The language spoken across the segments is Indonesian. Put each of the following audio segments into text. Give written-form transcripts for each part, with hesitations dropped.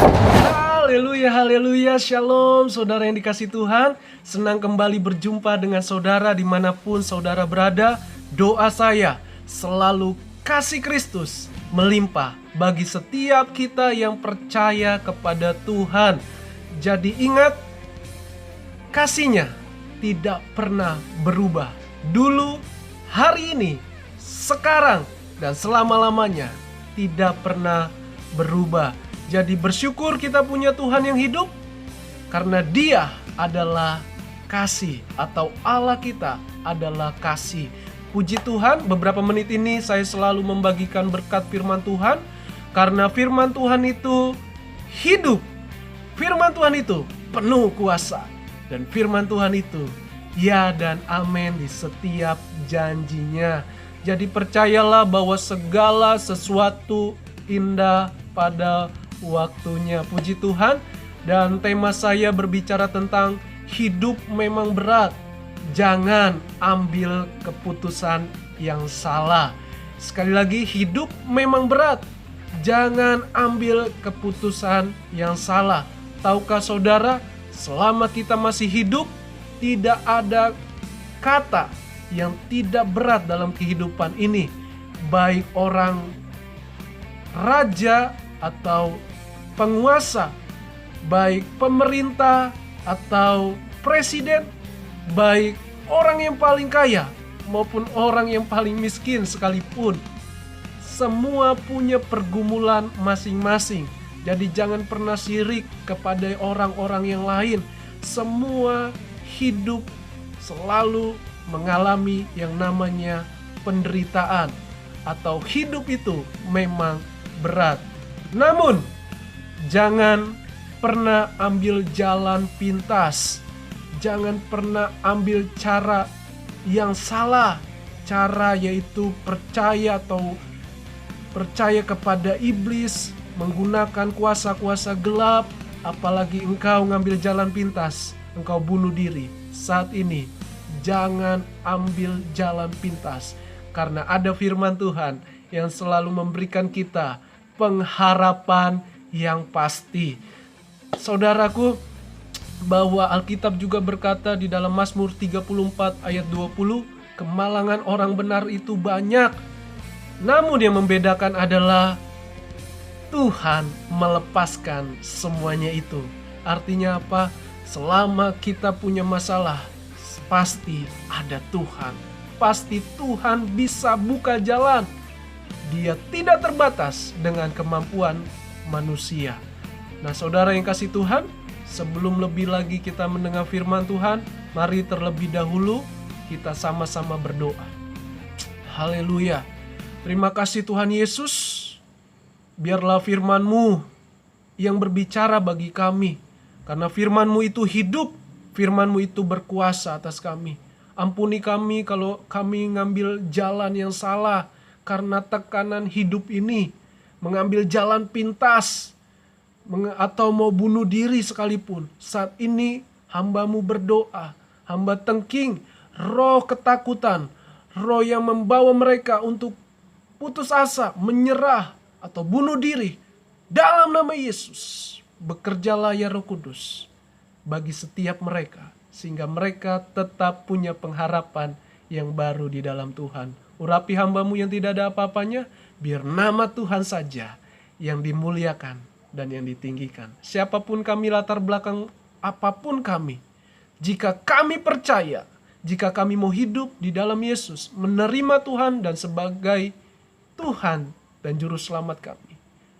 Haleluya, haleluya, shalom saudara yang dikasih Tuhan. Senang kembali berjumpa dengan saudara dimanapun saudara berada. Doa saya selalu kasih Kristus melimpah bagi setiap kita yang percaya kepada Tuhan. Jadi ingat, kasih-Nya tidak pernah berubah. Dulu, hari ini, sekarang, dan selama-lamanya tidak pernah berubah. Jadi bersyukur kita punya Tuhan yang hidup, karena Dia adalah kasih, atau Allah kita adalah kasih. Puji Tuhan, beberapa menit ini saya selalu membagikan berkat firman Tuhan, karena firman Tuhan itu hidup. Firman Tuhan itu penuh kuasa, dan firman Tuhan itu ya dan amin di setiap janjinya. Jadi percayalah bahwa segala sesuatu indah pada waktunya. Puji Tuhan. Dan tema saya berbicara tentang hidup memang berat. Jangan ambil keputusan yang salah. Sekali lagi, hidup memang berat. Jangan ambil keputusan yang salah. Tahukah saudara, selama kita masih hidup, tidak ada kata yang tidak berat dalam kehidupan ini. Baik orang raja atau penguasa, baik pemerintah atau presiden, baik orang yang paling kaya maupun orang yang paling miskin sekalipun, semua punya pergumulan masing-masing. Jadi jangan pernah sirik kepada orang-orang yang lain. Semua hidup selalu mengalami yang namanya penderitaan, atau hidup itu memang berat. Namun jangan pernah ambil jalan pintas. Jangan pernah ambil cara yang salah. Cara yaitu percaya kepada iblis, menggunakan kuasa-kuasa gelap. Apalagi engkau ngambil jalan pintas, engkau bunuh diri. Saat ini jangan ambil jalan pintas, karena ada firman Tuhan yang selalu memberikan kita pengharapan yang pasti. Saudaraku, bahwa Alkitab juga berkata di dalam Mazmur 34 ayat 20, kemalangan orang benar itu banyak, namun yang membedakan adalah Tuhan melepaskan semuanya itu. Artinya apa? Selama kita punya masalah, pasti ada Tuhan. Pasti Tuhan bisa buka jalan. Dia tidak terbatas dengan kemampuan manusia. Nah, saudara yang kasih Tuhan, sebelum lebih lagi kita mendengar firman Tuhan, mari terlebih dahulu kita sama-sama berdoa. Haleluya. Terima kasih Tuhan Yesus. Biarlah firman-Mu yang berbicara bagi kami. Karena firman-Mu itu hidup, firman-Mu itu berkuasa atas kami. Ampuni kami kalau kami ngambil jalan yang salah karena tekanan hidup ini. Mengambil jalan pintas, atau mau bunuh diri sekalipun. Saat ini hamba-Mu berdoa, hamba tengking roh ketakutan, roh yang membawa mereka untuk putus asa, menyerah, atau bunuh diri. Dalam nama Yesus, bekerjalah ya Roh Kudus bagi setiap mereka, sehingga mereka tetap punya pengharapan yang baru di dalam Tuhan. Urapi hamba-Mu yang tidak ada apa-apanya, biar nama Tuhan saja yang dimuliakan dan yang ditinggikan. Siapapun kami, latar belakang apapun kami, jika kami percaya, jika kami mau hidup di dalam Yesus, menerima Tuhan dan sebagai Tuhan dan Juru Selamat kami,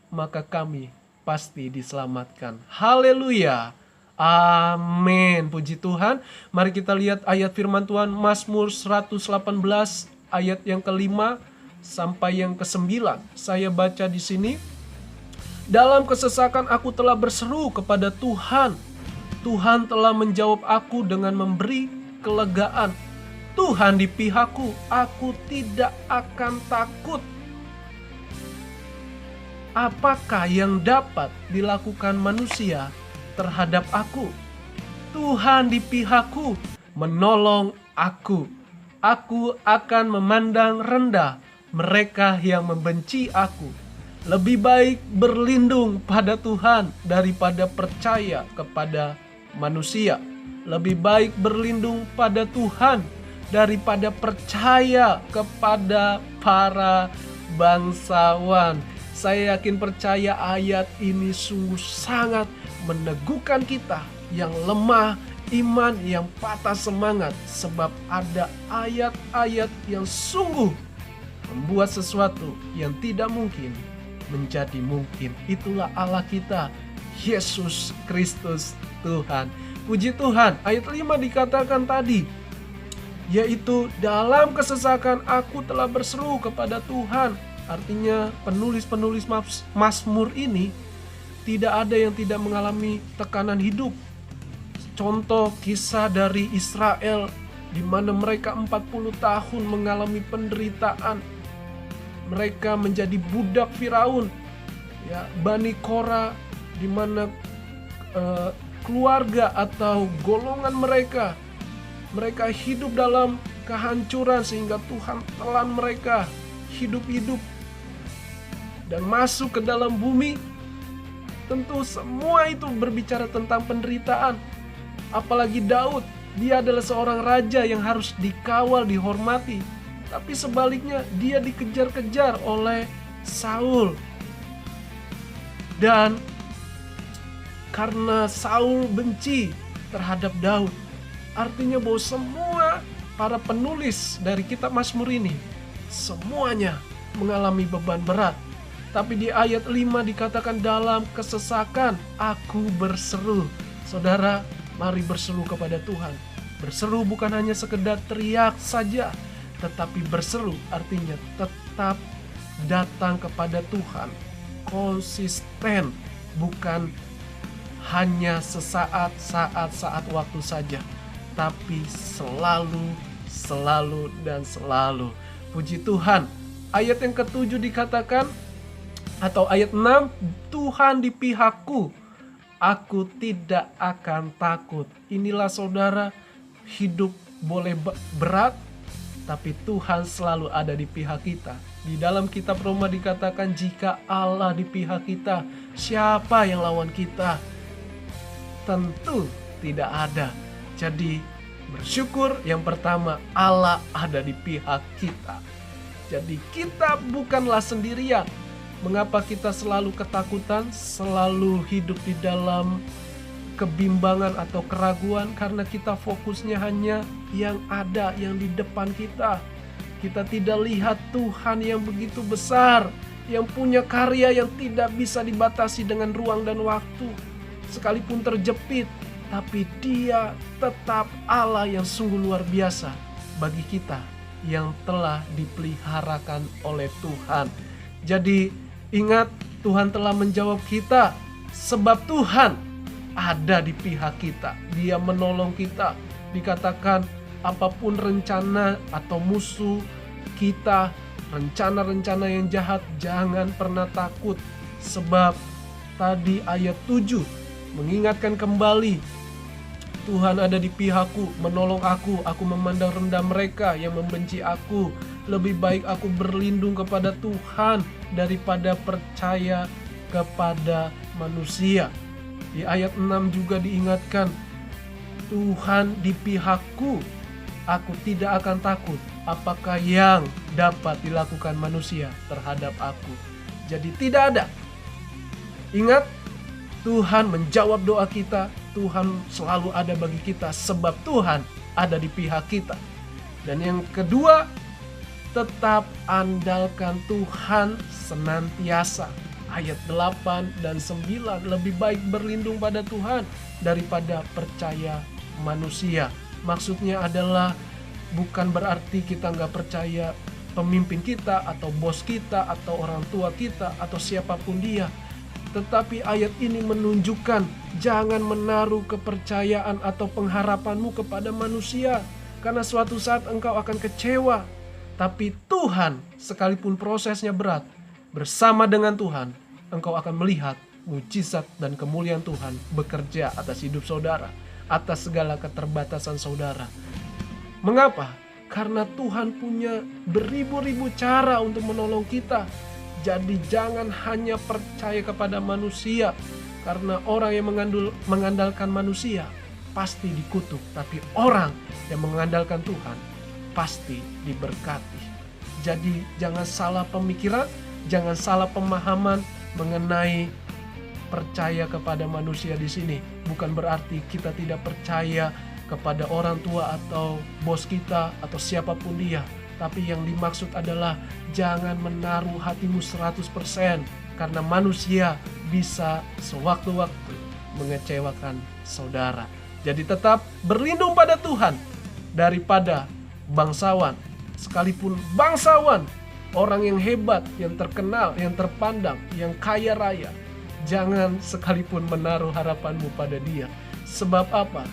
maka kami pasti diselamatkan. Haleluya. Amin. Puji Tuhan. Mari kita lihat ayat firman Tuhan, Mazmur 118 ayat yang ke-5 sampai yang ke-9. Saya baca di sini. Dalam kesesakan aku telah berseru kepada Tuhan. Tuhan telah menjawab aku dengan memberi kelegaan. Tuhan di pihakku, aku tidak akan takut. Apakah yang dapat dilakukan manusia terhadap aku? Tuhan di pihakku, menolong aku. Aku akan memandang rendah mereka yang membenci aku. Lebih baik berlindung pada Tuhan daripada percaya kepada manusia. Lebih baik berlindung pada Tuhan daripada percaya kepada para bangsawan. Saya yakin percaya ayat ini sungguh sangat meneguhkan kita yang lemah iman, yang patah semangat, sebab ada ayat-ayat yang sungguh membuat sesuatu yang tidak mungkin menjadi mungkin. Itulah Allah kita, Yesus Kristus Tuhan. Puji Tuhan, ayat 5 dikatakan tadi, yaitu dalam kesesakan aku telah berseru kepada Tuhan. Artinya penulis-penulis Mazmur ini tidak ada yang tidak mengalami tekanan hidup. Contoh kisah dari Israel di mana mereka 40 tahun mengalami penderitaan. Mereka menjadi budak Firaun. Ya, Bani Korah di mana keluarga atau golongan mereka hidup dalam kehancuran sehingga Tuhan telan mereka hidup-hidup dan masuk ke dalam bumi. Tentu semua itu berbicara tentang penderitaan. Apalagi Daud, dia adalah seorang raja yang harus dikawal, dihormati. Tapi sebaliknya dia dikejar-kejar oleh Saul. Dan karena Saul benci terhadap Daud, artinya bahwa semua para penulis dari kitab Mazmur ini semuanya mengalami beban berat. Tapi di ayat 5 dikatakan dalam kesesakan aku berseru. Saudara, mari berseru kepada Tuhan. Berseru bukan hanya sekedar teriak saja, tetapi berseru artinya tetap datang kepada Tuhan. Konsisten, bukan hanya sesaat, saat waktu saja, tapi selalu dan selalu. Puji Tuhan. Ayat yang ke-7 dikatakan, atau ayat 6, Tuhan di pihakku, aku tidak akan takut. Inilah saudara, hidup boleh berat, tapi Tuhan selalu ada di pihak kita. Di dalam kitab Roma dikatakan, jika Allah di pihak kita, siapa yang lawan kita? Tentu tidak ada. Jadi bersyukur yang pertama, Allah ada di pihak kita. Jadi kita bukanlah sendirian. Mengapa kita selalu ketakutan, selalu hidup di dalam kebimbangan atau keraguan? Karena kita fokusnya hanya yang ada, yang di depan kita. Kita tidak lihat Tuhan yang begitu besar, yang punya karya yang tidak bisa dibatasi dengan ruang dan waktu. Sekalipun terjepit, tapi Dia tetap Allah yang sungguh luar biasa bagi kita yang telah dipeliharakan oleh Tuhan. Jadi ingat, Tuhan telah menjawab kita sebab Tuhan ada di pihak kita. Dia menolong kita. Dikatakan apapun rencana atau musuh kita, rencana-rencana yang jahat, jangan pernah takut. Sebab tadi ayat 7 mengingatkan kembali, Tuhan ada di pihakku, menolong aku memandang rendah mereka yang membenci aku. Lebih baik aku berlindung kepada Tuhan daripada percaya kepada manusia. Di ayat 6 juga diingatkan, Tuhan di pihakku, aku tidak akan takut. Apakah yang dapat dilakukan manusia terhadap aku? Jadi tidak ada. Ingat, Tuhan menjawab doa kita. Tuhan selalu ada bagi kita sebab Tuhan ada di pihak kita. Dan yang kedua, tetap andalkan Tuhan senantiasa. Ayat 8 dan 9, lebih baik berlindung pada Tuhan daripada percaya manusia. Maksudnya adalah bukan berarti kita nggak percaya pemimpin kita atau bos kita atau orang tua kita atau siapapun dia. Tetapi ayat ini menunjukkan jangan menaruh kepercayaan atau pengharapanmu kepada manusia, karena suatu saat engkau akan kecewa. Tapi Tuhan, sekalipun prosesnya berat, bersama dengan Tuhan, engkau akan melihat mujizat dan kemuliaan Tuhan bekerja atas hidup saudara, atas segala keterbatasan saudara. Mengapa? Karena Tuhan punya beribu-ribu cara untuk menolong kita. Jadi jangan hanya percaya kepada manusia, karena orang yang mengandalkan manusia pasti dikutuk, tapi orang yang mengandalkan Tuhan pasti diberkati. Jadi jangan salah pemikiran, jangan salah pemahaman mengenai percaya kepada manusia di sini. Bukan berarti kita tidak percaya kepada orang tua atau bos kita atau siapapun dia. Tapi yang dimaksud adalah jangan menaruh hatimu 100%, karena manusia bisa sewaktu-waktu mengecewakan saudara. Jadi tetap berlindung pada Tuhan daripada bangsawan. Sekalipun bangsawan, orang yang hebat, yang terkenal, yang terpandang, yang kaya raya, jangan sekalipun menaruh harapanmu pada dia. Sebab apa?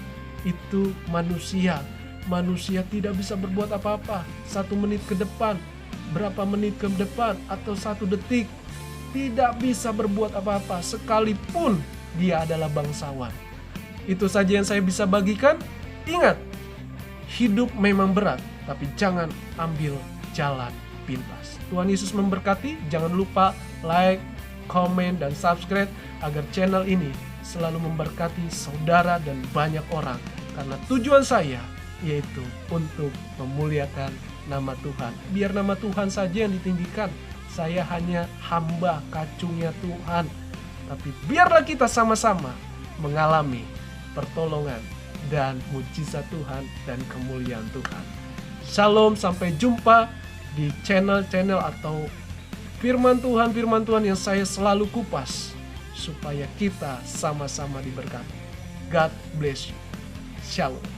Itu manusia. Manusia tidak bisa berbuat apa-apa. 1 menit ke depan, berapa menit ke depan, atau 1 detik, tidak bisa berbuat apa-apa sekalipun dia adalah bangsawan. Itu saja yang saya bisa bagikan. Ingat, hidup memang berat, tapi jangan ambil jalan pintas. Tuhan Yesus memberkati. Jangan lupa like, komen, dan subscribe agar channel ini selalu memberkati saudara dan banyak orang. Karena tujuan saya yaitu untuk memuliakan nama Tuhan. Biar nama Tuhan saja yang ditinggikan. Saya hanya hamba kacungnya Tuhan. Tapi biarlah kita sama-sama mengalami pertolongan dan mujizat Tuhan dan kemuliaan Tuhan. Shalom, sampai jumpa di channel-channel atau firman Tuhan yang saya selalu kupas supaya kita sama-sama diberkati. God bless you. Shalom.